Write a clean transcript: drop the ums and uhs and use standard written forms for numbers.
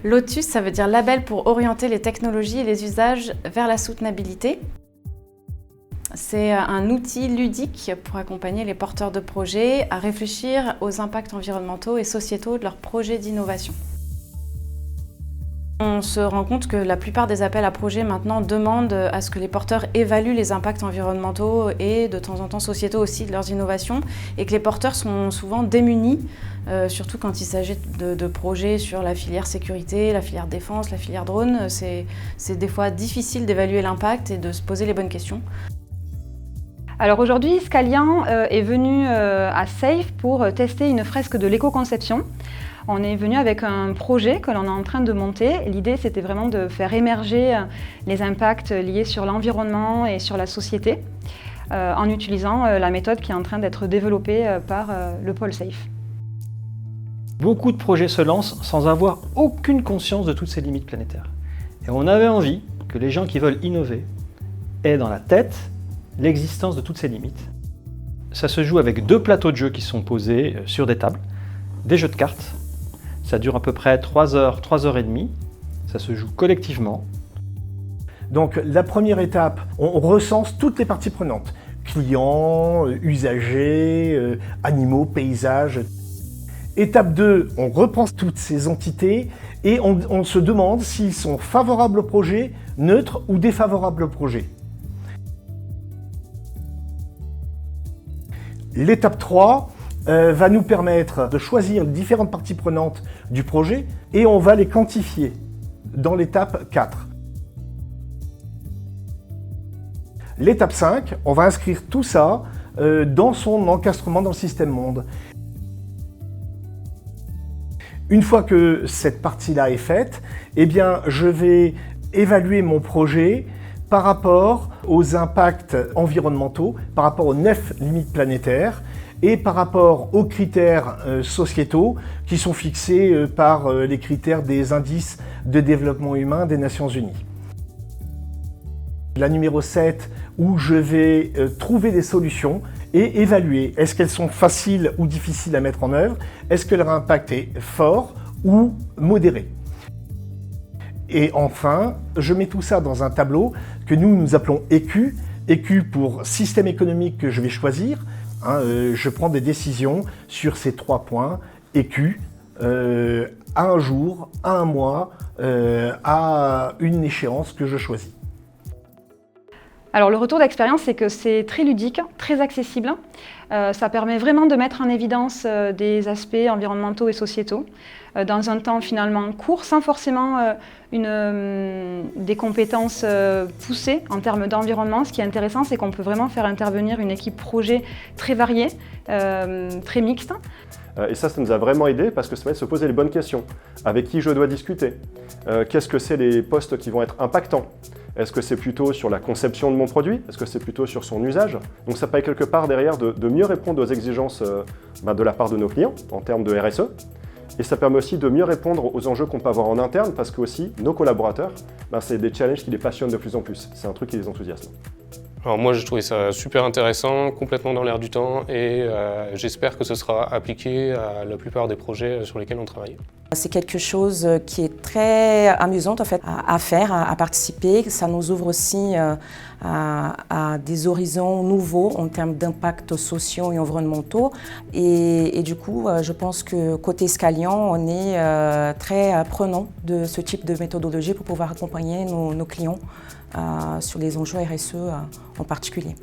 Lotus, ça veut dire label pour orienter les technologies et les usages vers la soutenabilité. C'est un outil ludique pour accompagner les porteurs de projets à réfléchir aux impacts environnementaux et sociétaux de leurs projets d'innovation. On se rend compte que la plupart des appels à projets maintenant demandent à ce que les porteurs évaluent les impacts environnementaux et de temps en temps sociétaux aussi de leurs innovations et que les porteurs sont souvent démunis, surtout quand il s'agit de projets sur la filière sécurité, la filière défense, la filière drone. C'est des fois difficile d'évaluer l'impact et de se poser les bonnes questions. Alors aujourd'hui, Scalian est venu à SAFE pour tester une fresque de l'éco-conception. On est venu avec un projet que l'on est en train de monter. L'idée, c'était vraiment de faire émerger les impacts liés sur l'environnement et sur la société en utilisant la méthode qui est en train d'être développée par le pôle SAFE. Beaucoup de projets se lancent sans avoir aucune conscience de toutes ces limites planétaires. Et on avait envie que les gens qui veulent innover aient dans la tête l'existence de toutes ces limites. Ça se joue avec 2 plateaux de jeux qui sont posés sur des tables, des jeux de cartes. Ça dure à peu près 3 heures, 3 heures et demie. Ça se joue collectivement. Donc la première étape, on recense toutes les parties prenantes. Clients, usagers, animaux, paysages. Étape 2, on repense toutes ces entités et on se demande s'ils sont favorables au projet, neutres ou défavorables au projet. L'étape 3 va nous permettre de choisir les différentes parties prenantes du projet et on va les quantifier dans l'étape 4. L'étape 5, on va inscrire tout ça dans son encastrement dans le système monde. Une fois que cette partie-là est faite, eh bien, je vais évaluer mon projet par rapport aux impacts environnementaux, par rapport aux 9 limites planétaires et par rapport aux critères sociétaux qui sont fixés par les critères des indices de développement humain des Nations Unies. La numéro 7, où je vais trouver des solutions et évaluer est-ce qu'elles sont faciles ou difficiles à mettre en œuvre, est-ce que leur impact est fort ou modéré. Et enfin, je mets tout ça dans un tableau que nous appelons EQ. EQ pour système économique que je vais choisir. Je prends des décisions sur ces 3 points. EQ, à un jour, à un mois, à une échéance que je choisis. Alors le retour d'expérience, c'est que c'est très ludique, très accessible. Ça permet vraiment de mettre en évidence des aspects environnementaux et sociétaux dans un temps finalement court, sans forcément des compétences poussées en termes d'environnement. Ce qui est intéressant, c'est qu'on peut vraiment faire intervenir une équipe projet très variée, très mixte. Et ça nous a vraiment aidé parce que ça permet de se poser les bonnes questions. Avec qui je dois discuter? Qu'est-ce que c'est les postes qui vont être impactants? Est-ce que c'est plutôt sur la conception de mon produit? Est-ce que c'est plutôt sur son usage? Donc ça permet quelque part derrière de mieux répondre aux exigences de la part de nos clients en termes de RSE. Et ça permet aussi de mieux répondre aux enjeux qu'on peut avoir en interne parce que aussi nos collaborateurs, c'est des challenges qui les passionnent de plus en plus. C'est un truc qui les enthousiasme. Alors moi, j'ai trouvé ça super intéressant, complètement dans l'air du temps et j'espère que ce sera appliqué à la plupart des projets sur lesquels on travaille. C'est quelque chose qui est très amusant en fait, à faire, à participer. Ça nous ouvre aussi à des horizons nouveaux en termes d'impacts sociaux et environnementaux. Et du coup, je pense que côté Scalian, on est très prenant de ce type de méthodologie pour pouvoir accompagner nos clients sur les enjeux RSE en particulier.